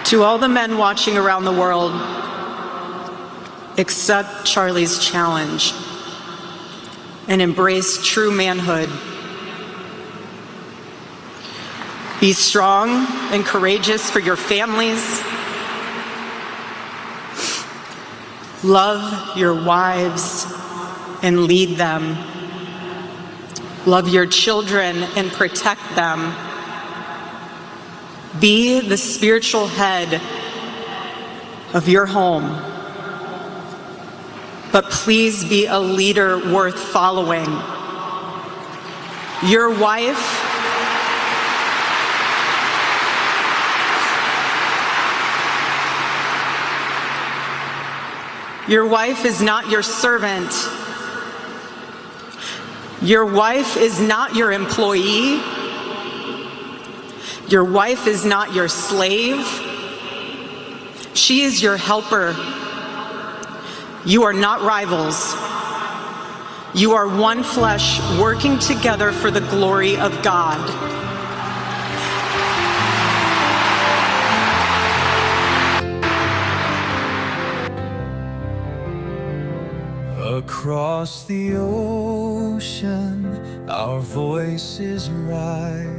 To all the men watching around the world, accept Charlie's challenge and embrace true manhood. Be strong and courageous for your families. Love your wives and lead them. Love your children and protect them. Be the spiritual head of your home. But please be a leader worth following. Your wife is not your servant. Your wife is not your employee. Your wife is not your slave. She is your helper. You are not rivals. You are one flesh working together for the glory of God. Across the ocean, our voices rise.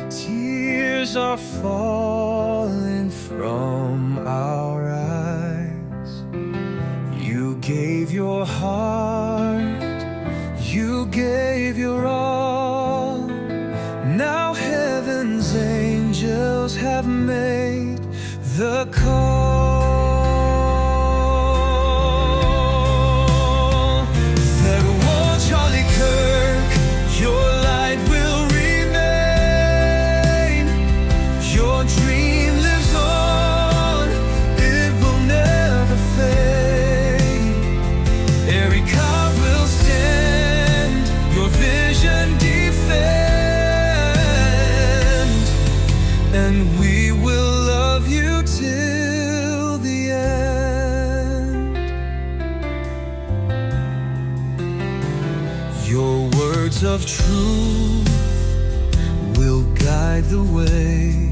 Tears are falling from our eyes. You gave your heart, you gave your all. Now heaven's angels have made the call. Charlie Kirk, your light will remain. Your dream lives on, it will never fade. Erika will stand, your vision defend, and we will love you till the end. Your words of truth will guide the way.